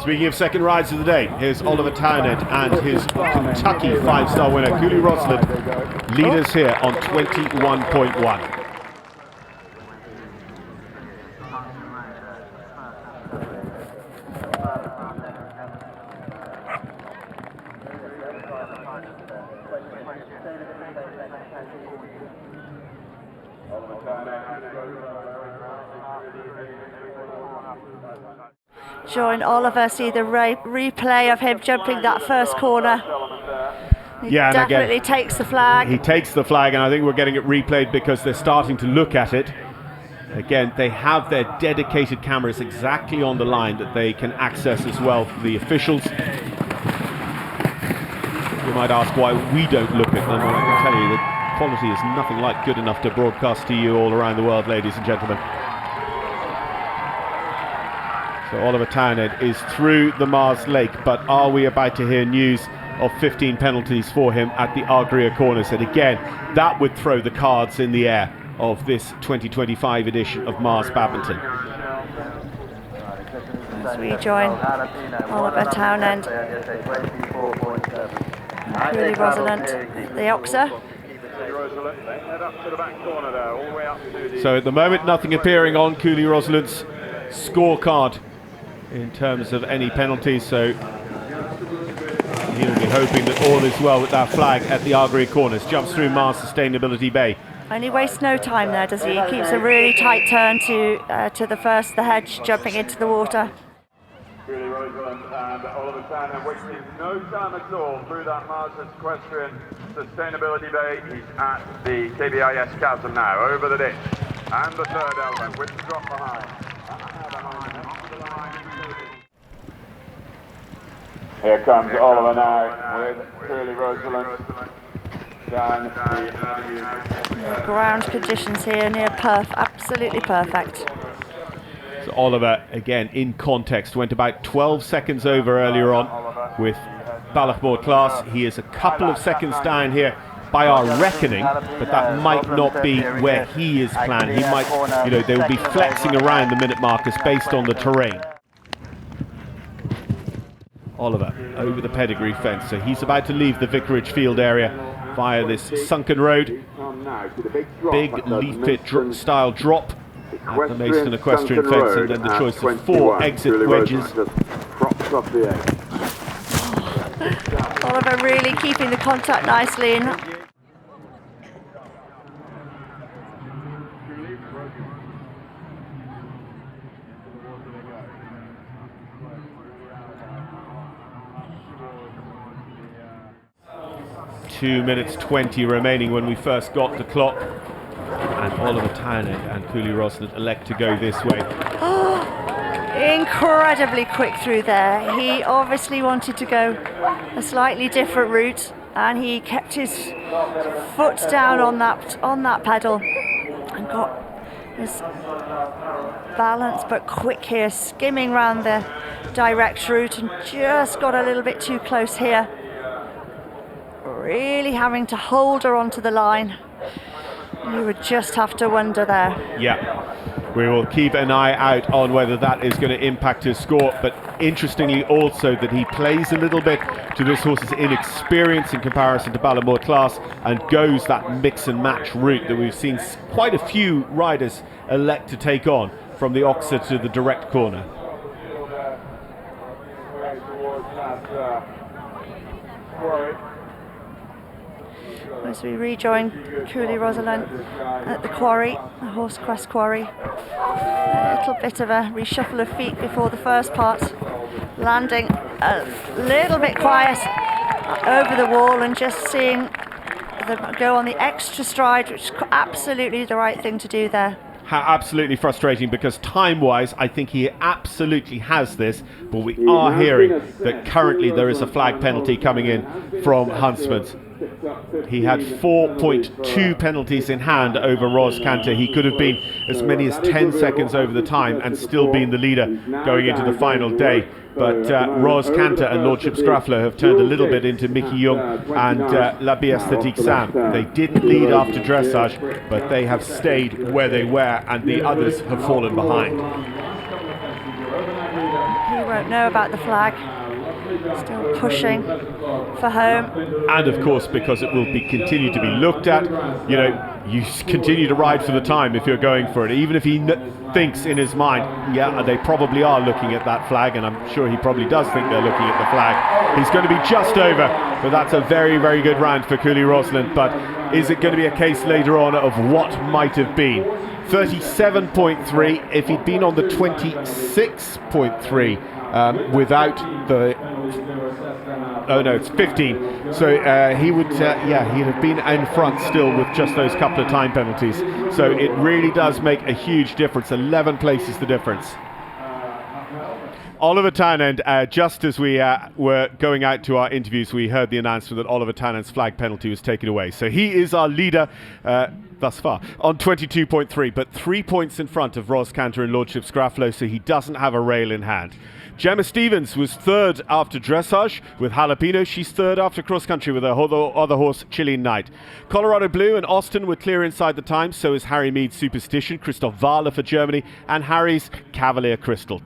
Speaking of second rides of the day, here's Oliver Townend and his Kentucky five-star winner, Cooley Rosalind, leaders here on 21.1. Join Oliver, see the replay of him jumping that first corner. He definitely takes the flag. He takes the flag, and I think we're getting it replayed because they're starting to look at it. Again, they have their dedicated cameras exactly on the line that they can access as well for the officials. You might ask why we don't look at them, and I can tell you that quality is nothing like good enough to broadcast to you all around the world, ladies and gentlemen. So Oliver Townend is through the Mars Lake, but are we about to hear news of 15 penalties for him at the Agria corners? And again, that would throw the cards in the air of this 2025 edition of Mars Badminton. As we join Oliver Townend, Cooley Rosalind, the Oxer. So at the moment, nothing appearing on Cooley Rosalind's scorecard in terms of any penalties, so he'll be hoping that all is well with that flag at the Agria corners. Jumps through Mars Sustainability Bay. And he wastes no time there, does he? He keeps a really tight turn to the hedge, jumping into the water. Cooley Rosalind and Oliver Townend wasting no time at all through that Mars Equestrian Sustainability Bay. He's at the KBIS chasm now, over the ditch. And the third element with the drop behind. Here comes Oliver now with Cooley Rosalind down the avenue. Ground conditions here near absolutely perfect. So Oliver, again in context, went about 12 seconds over earlier on with Balachmore class. He is a couple of seconds down here by our reckoning, but that might not be where he is planned. He might, they will be flexing around the minute markers based on the terrain. Oliver over the pedigree fence, so he's about to leave the Vicarage Field area via this sunken road. Big leaf pit style drop at the Maidstone Equestrian fence, and then the choice of 4 exit wedges. Oliver really keeping the contact nicely in. Two minutes 20 remaining when we first got the clock, and Oliver Townend and Cooley Rosalind elect to go this way. Incredibly quick through there. He obviously wanted to go a slightly different route, and he kept his foot down on that pedal and got his balance, but quick here, skimming round the direct route, and just got a little bit too close here. Really having to hold her onto the line. You would just have to wonder there. Yeah, we will keep an eye out on whether that is going to impact his score, but interestingly also that he plays a little bit to this horse's inexperience in comparison to Ballamore class and goes that mix and match route that we've seen quite a few riders elect to take on, from the Oxer to the direct corner. As we rejoin Cooley Rosalind at the quarry, the Horsecrest quarry. A little bit of a reshuffle of feet before the first part. Landing a little bit quiet over the wall and just seeing them go on the extra stride, which is absolutely the right thing to do there. Absolutely frustrating, because time-wise I think he absolutely has this, but we are hearing that currently there is a flag penalty coming in from Huntsman's. He had 4.2 penalties in hand over Ros Cantor. He could have been as many as 10 seconds over the time and still been the leader going into the final day. But Ros Cantor and Lordship Scraffler have turned a little bit into Mickey Young and La Biestatique Sam. They didn't lead after dressage, but they have stayed where they were, and the others have fallen behind. he won't know about the flag. Still pushing for home. And of course, because it will be continue to be looked at, you know, you continue to ride for the time if you're going for it, even if he thinks in his mind, yeah, they probably are looking at that flag, and I'm sure he probably does think they're looking at the flag. He's going to be just over, but that's a very, very good round for Cooley Rosalind. But is it going to be a case later on of what might have been? 37.3, if he'd been on the 26.3 without the... Oh no, it's 15. So he would, he'd have been in front still with just those couple of time penalties. So it really does make a huge difference. 11 places the difference. Oliver Townend, just as we were going out to our interviews, we heard the announcement that Oliver Townend's flag penalty was taken away. So he is our leader thus far on 22.3, but 3 points in front of Ros Cantor and Lordship Scraflow, so he doesn't have a rail in hand. Gemma Stevens was third after dressage with Jalapeno. She's third after cross country with her other horse, Chilean Knight. Colorado Blue and Austin were clear inside the time. So is Harry Mead's Superstition, Christoph Wahler for Germany, and Harry's Cavalier Crystal.